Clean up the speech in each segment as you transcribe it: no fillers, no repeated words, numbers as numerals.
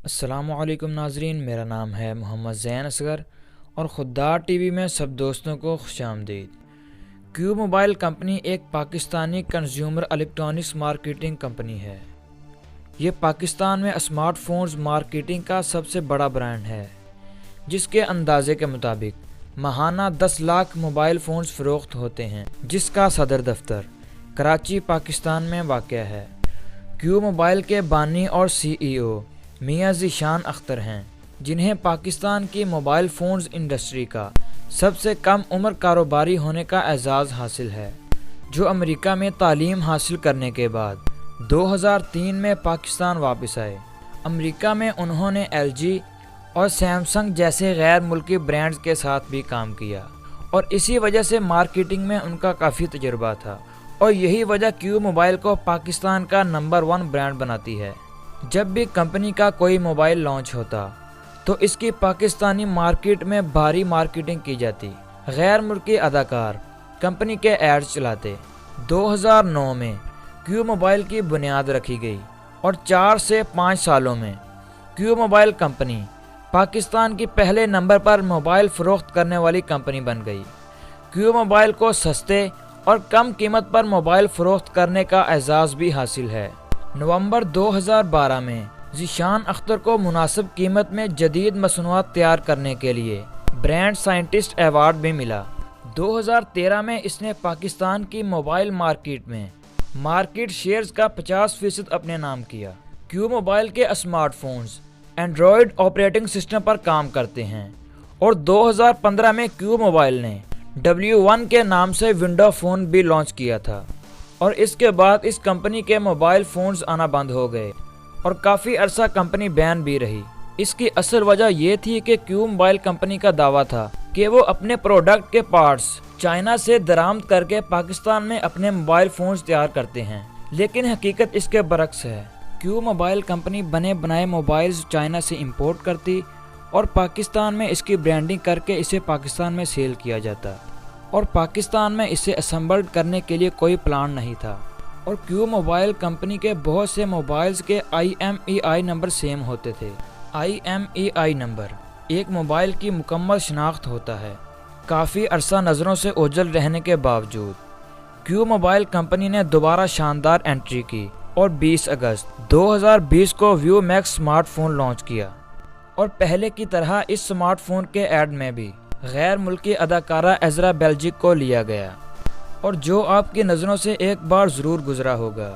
अस्सलामुअलैकुम नाजरीन, मेरा नाम है मोहम्मद ज़ैन असगर और खुद्दार टीवी में सब दोस्तों को खुशामदीद। क्यू मोबाइल कंपनी एक Pakistani consumer electronics marketing company है। ये पाकिस्तान में स्मार्टफोन्स मार्केटिंग का सबसे बड़ा ब्रांड है, जिसके अंदाजे के मुताबिक माहाना 10 लाख मोबाइल फ़ोन्स फ़रोख्त होते हैं, जिसका सदर दफ्तर कराची पाकिस्तान में वाक़या है। क्यू मोबाइल के बानी और CEO मियां ज़ीशान अख्तर हैं, जिन्हें पाकिस्तान की मोबाइल फ़ोन्स इंडस्ट्री का सबसे कम उम्र कारोबारी होने का एजाज़ हासिल है, जो अमेरिका में तालीम हासिल करने के बाद 2003 में पाकिस्तान वापस आए। अमेरिका में उन्होंने LG और सैमसंग जैसे गैर मुल्की ब्रांड्स के साथ भी काम किया और इसी वजह से मार्केटिंग में उनका काफ़ी तजुर्बा था और यही वजह क्यू मोबाइल को पाकिस्तान का नंबर 1 ब्रांड बनाती है। जब भी कंपनी का कोई मोबाइल लॉन्च होता तो इसकी पाकिस्तानी मार्केट में भारी मार्केटिंग की जाती। गैर मुल्की अदाकार कंपनी के एड्स चलाते। 2009 में क्यू मोबाइल की बुनियाद रखी गई और 4 से 5 सालों में क्यू मोबाइल कंपनी पाकिस्तान की पहले नंबर पर मोबाइल फ़रोख्त करने वाली कंपनी बन गई। क्यू मोबाइल को सस्ते और कम कीमत पर मोबाइल फ़रोख्त करने का एजाज़ भी हासिल है। नवंबर 2012 में ज़ीशान अख्तर को मुनासिब कीमत में जदीद मसनूआत तैयार करने के लिए ब्रांड साइंटिस्ट अवार्ड भी मिला। 2013 में इसने पाकिस्तान की मोबाइल मार्केट में मार्केट शेयर्स का 50% अपने नाम किया। क्यू मोबाइल के स्मार्टफोन्स एंड्रॉयड ऑपरेटिंग सिस्टम पर काम करते हैं और 2015 में क्यू मोबाइल ने W1 के नाम से विंडो फ़ोन भी लॉन्च किया था और इसके बाद इस कंपनी के मोबाइल फ़ोन्स आना बंद हो गए और काफ़ी अरसा कंपनी बैन भी रही। इसकी असल वजह यह थी कि क्यू मोबाइल कंपनी का दावा था कि वो अपने प्रोडक्ट के पार्ट्स चाइना से दरामद करके पाकिस्तान में अपने मोबाइल फ़ोन्स तैयार करते हैं, लेकिन हकीकत इसके बरक्स है। क्यू मोबाइल कंपनी बने बनाए मोबाइल्स चाइना से इंपोर्ट करती और पाकिस्तान में इसकी ब्रांडिंग करके इसे पाकिस्तान में सेल किया जाता और पाकिस्तान में इसे असेंबल्ड करने के लिए कोई प्लान नहीं था। और क्यू मोबाइल कंपनी के बहुत से मोबाइल्स के IMEI नंबर सेम होते थे। IMEI नंबर एक मोबाइल की मुकम्मल शनाख्त होता है। काफ़ी अरसा नज़रों से ओझल रहने के बावजूद क्यू मोबाइल कंपनी ने दोबारा शानदार एंट्री की और 20 अगस्त 2020 को व्यू मैक्स स्मार्टफोन लॉन्च किया और पहले की तरह इस स्मार्टफोन के ऐड में भी गैर मुल्की अदाकारा एज़रा बेल्जिक को लिया गया और जो आपकी नज़रों से एक बार ज़रूर गुजरा होगा।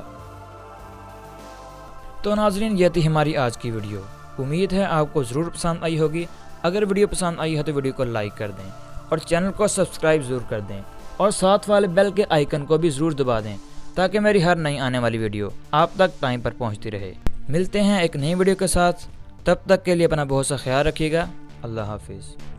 तो नाज़रीन, ये थी हमारी आज की वीडियो। उम्मीद है आपको ज़रूर पसंद आई होगी। अगर वीडियो पसंद आई है तो वीडियो को लाइक कर दें और चैनल को सब्सक्राइब ज़रूर कर दें और साथ वाले बेल के आइकन को भी ज़रूर दबा दें ताकि मेरी हर नई आने वाली वीडियो आप तक टाइम पर पहुँचती रहे। मिलते हैं एक नई वीडियो के साथ, तब तक के लिए अपना बहुत सा ख्याल रखिएगा। अल्लाह हाफिज़।